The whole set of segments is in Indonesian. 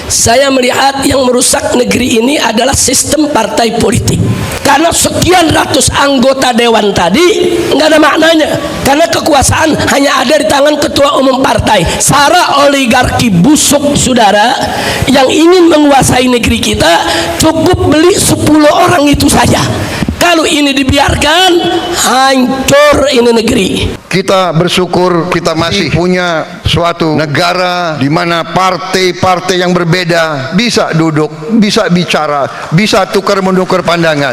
Saya melihat yang merusak negeri ini adalah sistem partai politik. Karena sekian ratus anggota dewan tadi nggak ada maknanya. Karena kekuasaan hanya ada di tangan ketua umum partai. Sara oligarki busuk, saudara, yang ingin menguasai negeri kita cukup beli 10 orang itu saja. Kalau ini dibiarkan, hancur ini negeri. Kita bersyukur kita masih punya suatu negara di mana partai-partai yang berbeda bisa duduk, bisa bicara, bisa tukar-menukar pandangan.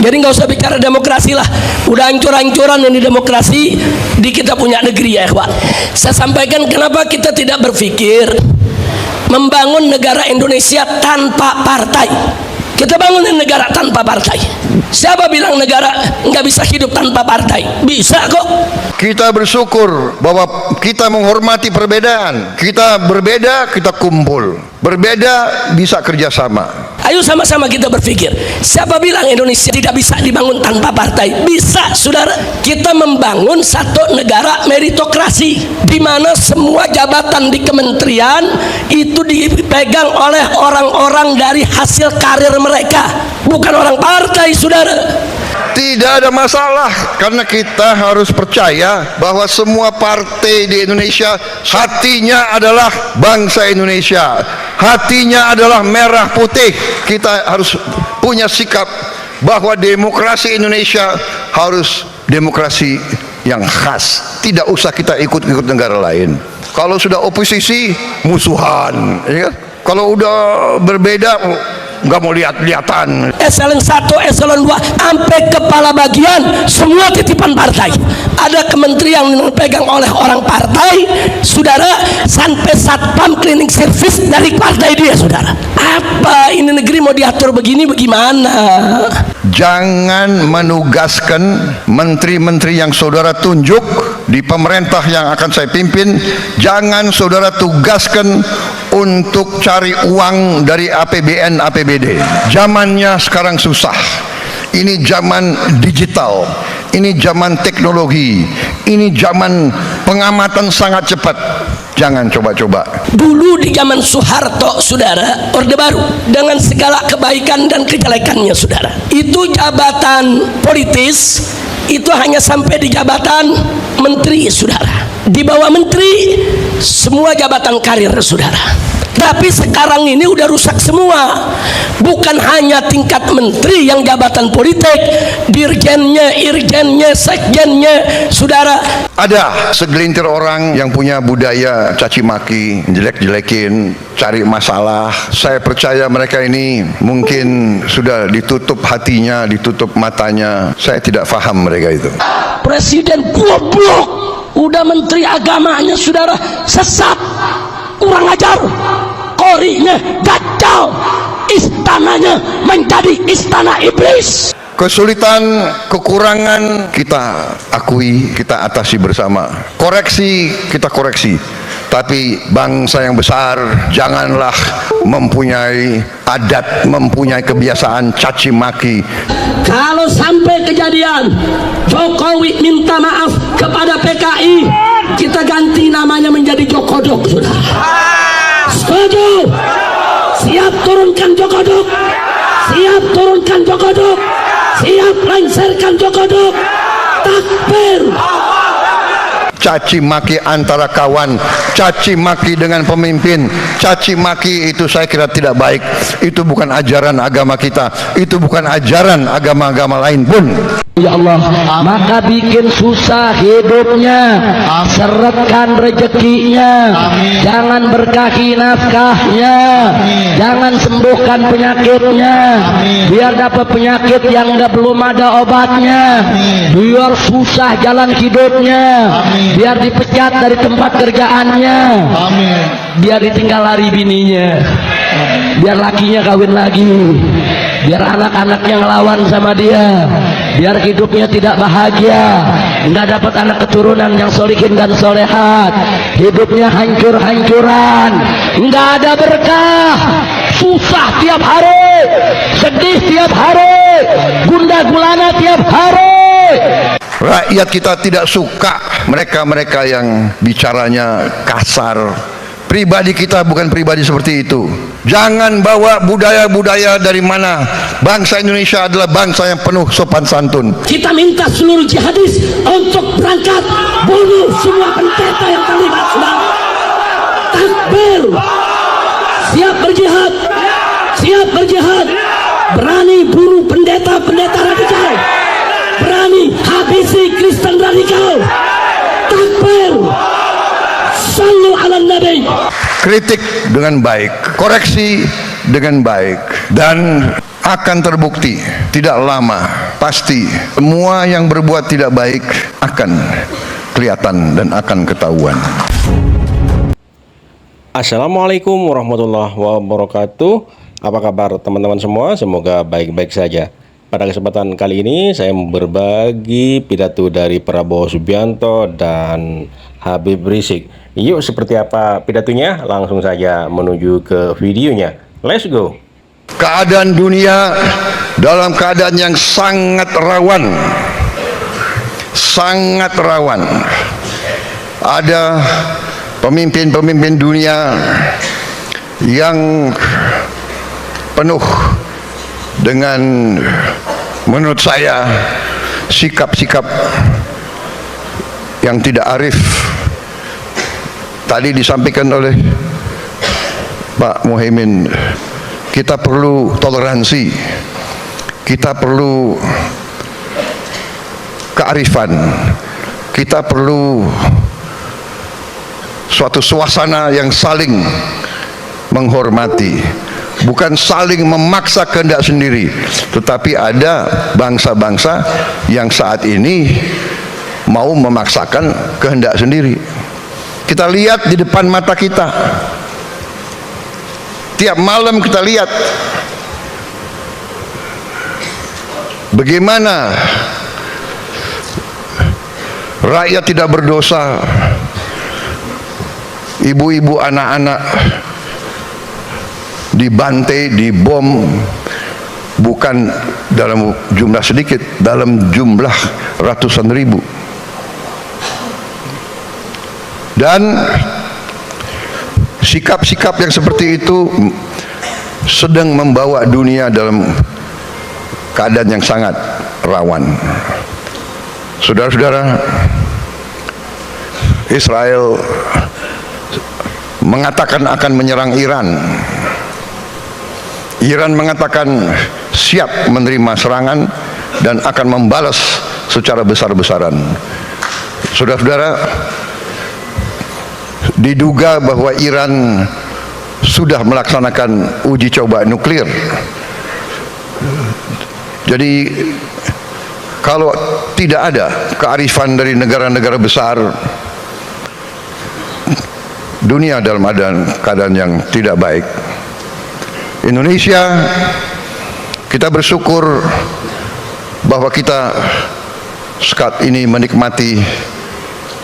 Jadi nggak usah bicara demokrasi lah, udah hancur-hancuran ini demokrasi di kita punya negeri ya ikhwan. Saya sampaikan kenapa kita tidak berpikir membangun negara Indonesia tanpa partai. Kita bangunin negara tanpa partai. Siapa bilang negara nggak bisa hidup tanpa partai? Bisa kok. Kita bersyukur bahwa kita menghormati perbedaan. Kita berbeda, kita kumpul. Berbeda, bisa kerjasama. Ayo sama-sama kita berpikir. Siapa bilang Indonesia tidak bisa dibangun tanpa partai? Bisa, saudara. Kita membangun satu negara meritokrasi, di mana semua jabatan di kementerian itu dipegang oleh orang-orang dari hasil karir mereka, bukan orang partai, saudara. Tidak ada masalah, karena kita harus percaya bahwa semua partai di Indonesia hatinya adalah bangsa Indonesia, hatinya adalah merah putih. Kita harus punya sikap bahwa demokrasi Indonesia harus demokrasi yang khas, tidak usah kita ikut-ikut negara lain. Kalau sudah oposisi, musuhan, ya kan? Kalau udah berbeda, nggak mau lihat-lihatan. Eselon 1, eselon 2, sampai kepala bagian semua titipan partai. Ada kementerian yang dipegang oleh orang partai, saudara, sampai satpam cleaning service dari partai dia, saudara. Apa ini negeri mau diatur begini bagaimana? Jangan menugaskan menteri-menteri yang saudara tunjuk di pemerintah yang akan saya pimpin, jangan saudara tugaskan untuk cari uang dari APBN, APBD. Zamannya sekarang susah. Ini zaman digital, ini zaman teknologi, ini zaman pengamatan sangat cepat. Jangan coba-coba. Dulu di zaman Soeharto, saudara, Orde Baru, dengan segala kebaikan dan kejelekannya, saudara, itu jabatan politis itu hanya sampai di jabatan menteri, saudara. Di bawah menteri semua jabatan karir, saudara. Tapi sekarang ini udah rusak semua. Bukan hanya tingkat menteri yang jabatan politik, dirjennya, irjennya, sekjennya, saudara. Ada segelintir orang yang punya budaya caci maki, jelek-jelekin, cari masalah. Saya percaya mereka ini mungkin sudah ditutup hatinya, ditutup matanya. Saya tidak paham mereka itu. Presiden goblok, udah menteri agamanya, saudara, sesat, kurang ajar, korinya gagal, istananya menjadi istana iblis. Kesulitan, kekurangan kita akui, kita atasi bersama. Koreksi, kita koreksi. Tapi bangsa yang besar janganlah mempunyai adat, mempunyai kebiasaan caci maki. Kalau sampai kejadian Jokowi minta maaf kepada PKI, kita ganti namanya menjadi Jokodok, sudah. Setuju? Siap turunkan Jokodok? Siap turunkan Jokodok? Siap lengserkan Jokodok? Takbir! Caci maki antara kawan, caci maki dengan pemimpin, caci maki itu saya kira tidak baik. Itu bukan ajaran agama kita, itu bukan ajaran agama-agama lain pun. Ya Allah, maka bikin susah hidupnya, seretkan rezekinya, jangan berkahi nafkahnya, jangan sembuhkan penyakitnya, biar dapat penyakit yang belum ada obatnya, biar susah jalan hidupnya, biar dipecat dari tempat kerjaannya, biar ditinggal lari bininya, biar lakinya kawin lagi, biar anak-anaknya ngelawan sama dia, biar hidupnya tidak bahagia, nggak dapat anak keturunan yang solihin dan solehat, hidupnya hancur-hancuran, nggak ada berkah, susah tiap hari, sedih tiap hari, gundah gulana tiap hari. Rakyat kita tidak suka mereka-mereka yang bicaranya kasar, Pribadi kita bukan pribadi seperti itu. Jangan bawa budaya-budaya dari mana. Bangsa Indonesia adalah bangsa yang penuh sopan santun. Kita minta seluruh jihadis untuk berangkat bunuh semua pendeta yang terlibat, saudara. Takbir, siap berjihad, siap berjihad. Berani bunuh pendeta-pendeta radikal, berani habisi Kristen radikal. Takbir, sallu ala nabi. Kritik dengan baik, koreksi dengan baik, dan akan terbukti tidak lama pasti semua yang berbuat tidak baik akan kelihatan dan akan ketahuan. Assalamualaikum warahmatullahi wabarakatuh. Apa kabar teman-teman semua? Semoga baik-baik saja. Pada kesempatan kali ini saya berbagi pidato dari Prabowo Subianto dan Habib Rizik. Yuk, seperti apa pidatonya? Langsung saja menuju ke videonya. Let's go. Keadaan dunia dalam keadaan yang sangat rawan. Sangat rawan. Ada pemimpin-pemimpin dunia yang penuh dengan, menurut saya, sikap-sikap yang tidak arif. Tadi disampaikan oleh Pak Muhaimin, kita perlu toleransi, kita perlu kearifan, kita perlu suatu suasana yang saling menghormati, bukan saling memaksa kehendak sendiri. Tetapi ada bangsa-bangsa yang saat ini mau memaksakan kehendak sendiri. Kita lihat di depan mata kita, tiap malam kita lihat bagaimana rakyat tidak berdosa, ibu-ibu, anak-anak dibantai, dibom, bukan dalam jumlah sedikit, dalam jumlah ratusan ribu. Dan sikap-sikap yang seperti itu sedang membawa dunia dalam keadaan yang sangat rawan. Saudara-saudara, Israel mengatakan akan menyerang Iran. Iran mengatakan siap menerima serangan dan akan membalas secara besar-besaran. Saudara-saudara, diduga bahwa Iran sudah melaksanakan uji coba nuklir. Jadi kalau tidak ada kearifan dari negara-negara besar, dunia dalam keadaan yang tidak baik. Indonesia, kita bersyukur bahwa kita saat ini menikmati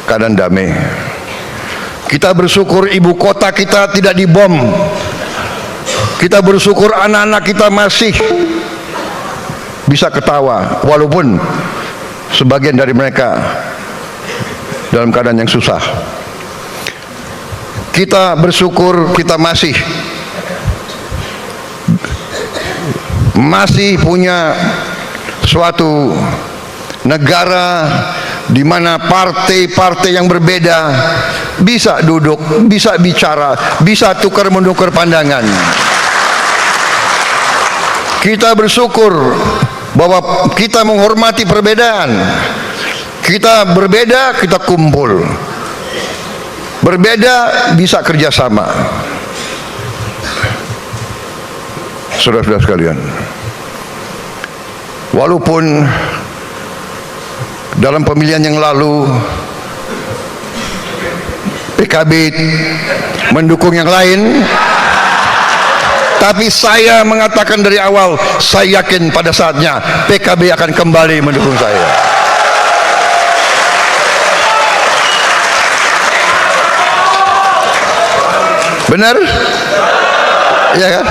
keadaan damai. Kita bersyukur ibu kota kita tidak dibom. Kita bersyukur anak-anak kita masih bisa ketawa, walaupun sebagian dari mereka dalam keadaan yang susah. Kita bersyukur kita masih punya suatu negara di mana partai-partai yang berbeda bisa duduk, bisa bicara, bisa tukar-menukar pandangan. Kita bersyukur bahwa kita menghormati perbedaan. Kita berbeda, kita kumpul. Berbeda, bisa kerjasama. Saudara-saudara sekalian, walaupun dalam pemilihan yang lalu PKB mendukung yang lain, tapi saya mengatakan dari awal, saya yakin pada saatnya PKB akan kembali mendukung saya. Benar? Ya kan?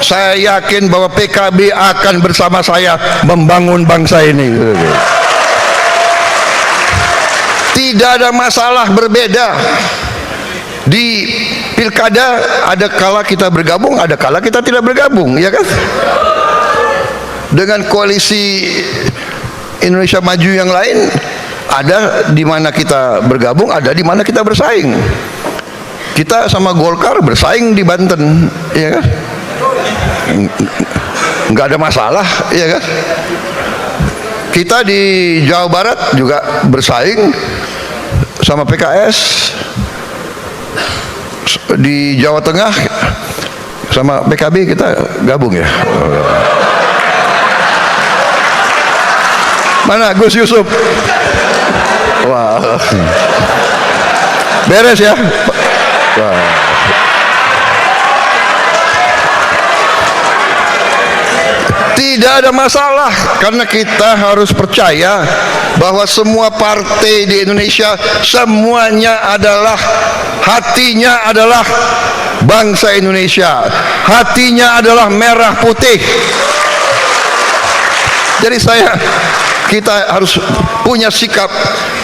Saya yakin bahwa PKB akan bersama saya membangun bangsa ini. Tidak ada masalah berbeda. Di pilkada ada kala kita bergabung, ada kala kita tidak bergabung, ya kan? Dengan koalisi Indonesia Maju yang lain, ada di mana kita bergabung, ada di mana kita bersaing. Kita sama Golkar bersaing di Banten, ya kan? Nggak ada masalah, ya kan? Kita di Jawa Barat juga bersaing sama PKS, di Jawa Tengah sama PKB kita gabung ya. Mana Gus Yusuf? Wah, beres ya. Wah. Tidak ada masalah, karena kita harus percaya bahwa semua partai di Indonesia semuanya adalah, hatinya adalah bangsa Indonesia, hatinya adalah merah putih. Jadi kita harus punya sikap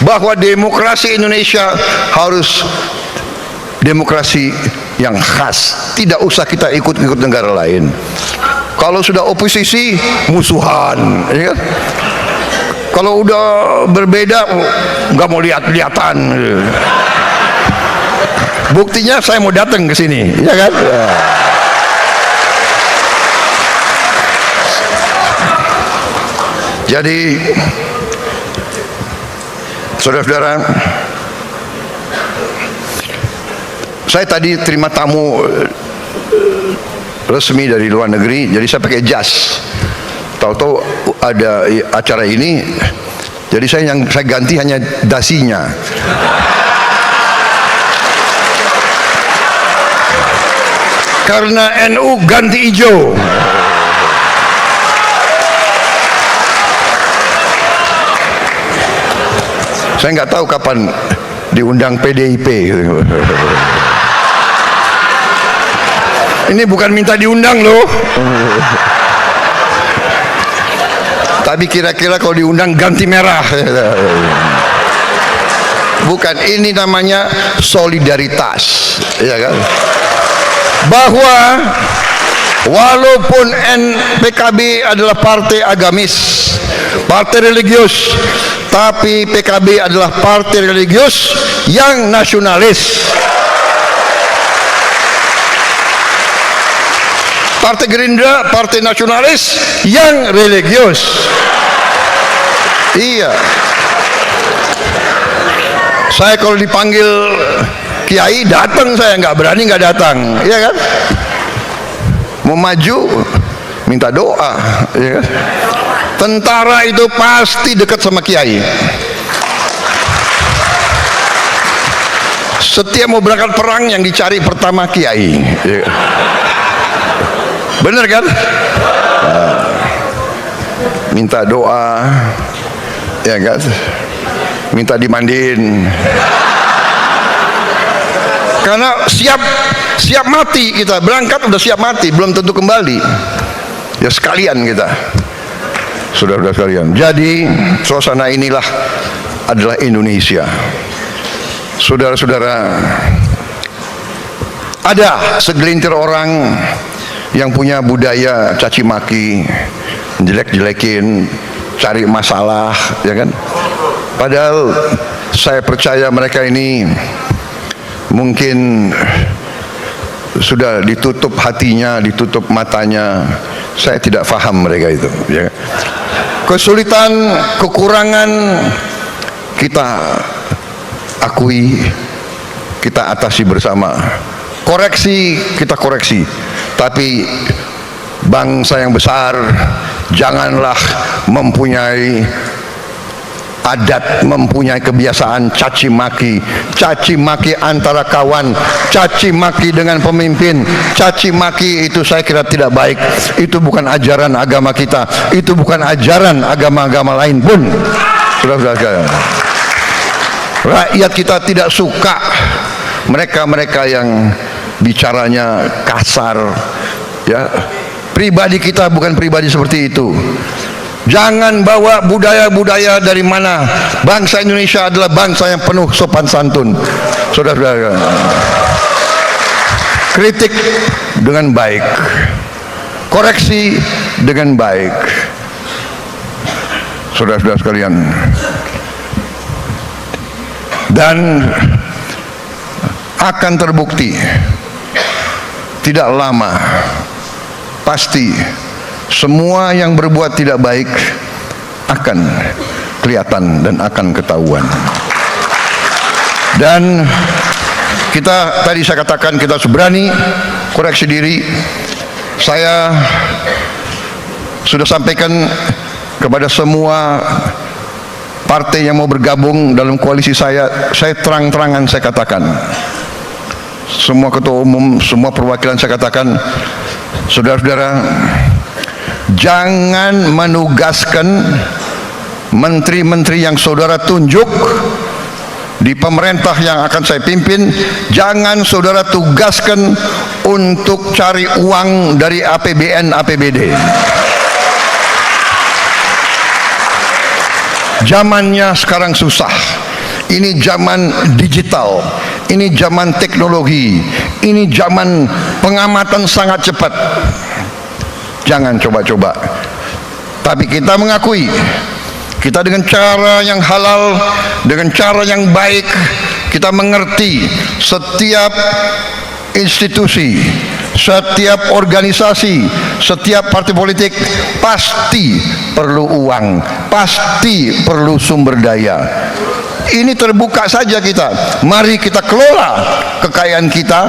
bahwa demokrasi Indonesia harus demokrasi yang khas, tidak usah kita ikut-ikut negara lain. Kalau sudah oposisi, musuhan, ya kan? Kalau udah berbeda, nggak mau lihat-lihatan. Buktinya saya mau datang ke sini, ya kan? Jadi, saudara-saudara, saya tadi terima tamu resmi dari luar negeri, jadi saya pakai jas. Tahu-tahu ada acara ini, jadi saya ganti hanya dasinya. Karena NU ganti hijau. Saya nggak tahu kapan diundang PDIP. Ini bukan minta diundang loh. Tapi kira-kira kalau diundang ganti merah. Bukan, ini namanya solidaritas, ya kan? Bahwa walaupun PKB adalah partai agamis, partai religius, tapi PKB adalah partai religius yang nasionalis. Partai Gerindra, partai nasionalis yang religius. Iya. Saya kalau dipanggil kiai datang, saya nggak berani nggak datang, iya kan? Mau maju minta doa, iya kan? Tentara itu pasti dekat sama kiai. Setiap mau berangkat perang yang dicari pertama kiai, iya kan? Bener kan? Minta doa, ya kan? Minta dimandiin. Karena siap mati kita, berangkat udah siap mati, belum tentu kembali. Ya sekalian kita, saudara-saudara sekalian. Jadi suasana inilah adalah Indonesia. Saudara-saudara, ada segelintir orang yang punya budaya caci maki, jelek-jelekin, cari masalah, ya kan? Padahal saya percaya mereka ini mungkin sudah ditutup hatinya, ditutup matanya. Saya tidak paham mereka itu, ya. Kesulitan, kekurangan kita akui, kita atasi bersama. Koreksi, kita koreksi. Tapi bangsa yang besar janganlah mempunyai adat, mempunyai kebiasaan caci maki antara kawan, caci maki dengan pemimpin. Caci maki itu saya kira tidak baik. Itu bukan ajaran agama kita, itu bukan ajaran agama-agama lain pun. Saudara-saudara, rakyat kita tidak suka mereka-mereka yang bicaranya kasar, ya. Pribadi kita bukan pribadi seperti itu. Jangan bawa budaya-budaya dari mana. Bangsa Indonesia adalah bangsa yang penuh sopan santun. Saudara-saudara, kritik dengan baik, koreksi dengan baik. Saudara-saudara sekalian, dan akan terbukti tidak lama, pasti semua yang berbuat tidak baik akan kelihatan dan akan ketahuan. Dan kita, tadi saya katakan, kita harus berani koreksi diri. Saya sudah sampaikan kepada semua partai yang mau bergabung dalam koalisi saya terang-terangan saya katakan, semua ketua umum, semua perwakilan saya katakan, saudara-saudara, jangan menugaskan menteri-menteri yang saudara tunjuk di pemerintah yang akan saya pimpin, jangan saudara tugaskan untuk cari uang dari APBN, APBD. Zamannya sekarang susah. Ini zaman digital, ini zaman teknologi, ini zaman pengamatan sangat cepat. Jangan coba-coba. Tapi kita mengakui, kita dengan cara yang halal, dengan cara yang baik, kita mengerti setiap institusi, setiap organisasi, setiap partai politik pasti perlu uang, pasti perlu sumber daya. Ini terbuka saja kita. Mari kita kelola kekayaan kita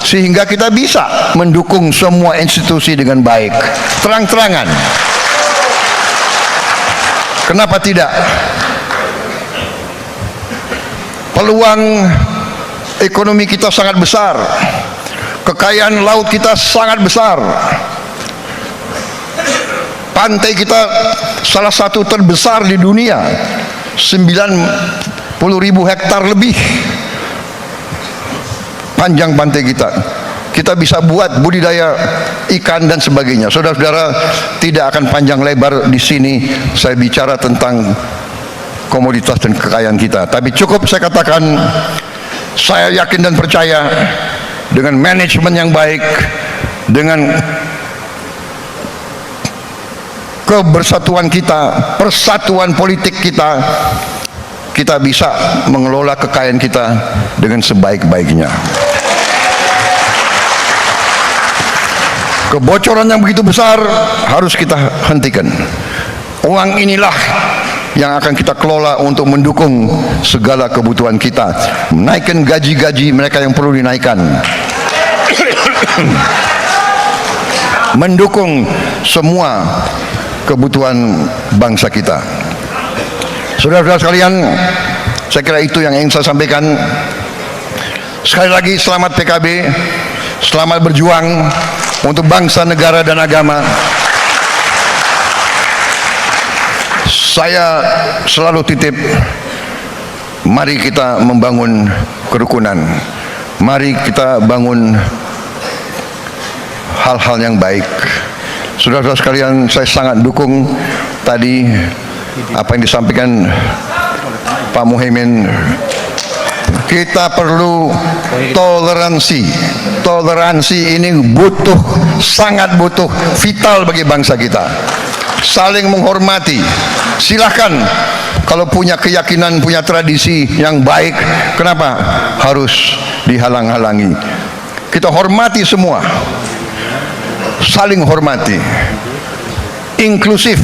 sehingga kita bisa mendukung semua institusi dengan baik, terang-terangan. Kenapa tidak? Peluang ekonomi kita sangat besar, kekayaan laut kita sangat besar, pantai kita salah satu terbesar di dunia, 90.000 hektar lebih panjang pantai kita. Kita bisa buat budidaya ikan dan sebagainya. Saudara-saudara, tidak akan panjang lebar di sini saya bicara tentang komoditas dan kekayaan kita. Tapi cukup saya katakan, saya yakin dan percaya dengan manajemen yang baik, dengan kebersatuan kita, persatuan politik kita, kita bisa mengelola kekayaan kita dengan sebaik-baiknya. Kebocoran yang begitu besar harus kita hentikan. Uang inilah yang akan kita kelola untuk mendukung segala kebutuhan kita, menaikkan gaji-gaji mereka yang perlu dinaikkan, mendukung semua kebutuhan bangsa kita. Saudara-saudara sekalian, saya kira itu yang ingin saya sampaikan. Sekali lagi selamat PKB, selamat berjuang untuk bangsa, negara, dan agama. Saya selalu titip, mari kita membangun kerukunan, mari kita bangun hal-hal yang baik. Saudara-saudara sekalian, saya sangat dukung tadi apa yang disampaikan Pak Muhaimin. Kita perlu toleransi. Toleransi ini butuh, sangat butuh, vital bagi bangsa kita. Saling menghormati. Silahkan kalau punya keyakinan, punya tradisi yang baik, kenapa harus dihalang-halangi? Kita hormati semua, saling hormati, inklusif.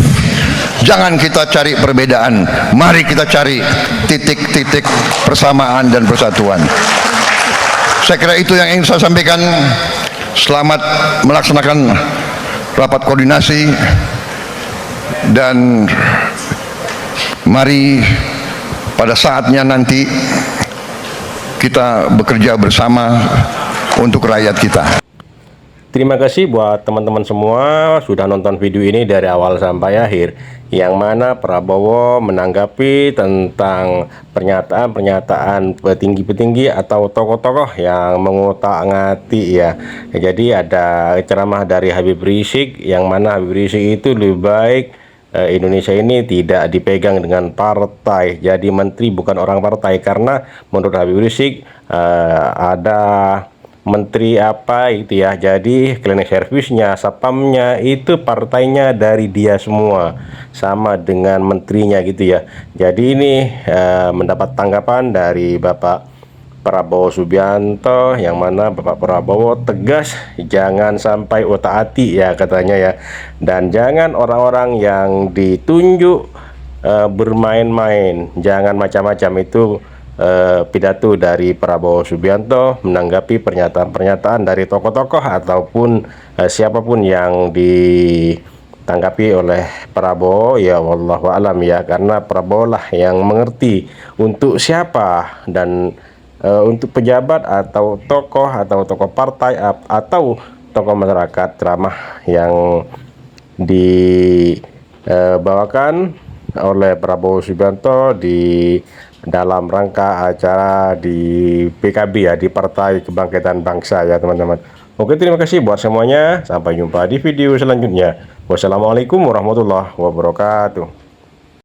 Jangan kita cari perbedaan, mari kita cari titik-titik persamaan dan persatuan. Saya kira itu yang ingin saya sampaikan. Selamat melaksanakan rapat koordinasi, dan mari pada saatnya nanti kita bekerja bersama untuk rakyat kita. Terima kasih buat teman-teman semua sudah nonton video ini dari awal sampai akhir, yang mana Prabowo menanggapi tentang pernyataan petinggi-petinggi atau tokoh-tokoh yang mengutak-ngatik ya. Jadi ada ceramah dari Habib Rizik, yang mana Habib Rizik itu lebih baik Indonesia ini tidak dipegang dengan partai. Jadi menteri bukan orang partai, karena menurut Habib Rizik ada menteri apa itu ya, jadi cleaning service-nya, satpamnya itu partainya dari dia semua, sama dengan menterinya gitu ya. Jadi ini mendapat tanggapan dari Bapak Prabowo Subianto, yang mana Bapak Prabowo tegas jangan sampai otak-atik ya katanya ya, dan jangan orang-orang yang ditunjuk bermain-main, jangan macam-macam. Itu pidato dari Prabowo Subianto menanggapi pernyataan-pernyataan dari tokoh-tokoh ataupun siapapun yang ditanggapi oleh Prabowo ya, wallahu alam ya, karena Prabowo lah yang mengerti untuk siapa dan untuk pejabat atau tokoh partai atau tokoh masyarakat ceramah yang dibawakan oleh Prabowo Subianto di dalam rangka acara di PKB ya, di Partai Kebangkitan Bangsa ya teman-teman. Oke, terima kasih buat semuanya, sampai jumpa di video selanjutnya. Wassalamualaikum warahmatullahi wabarakatuh.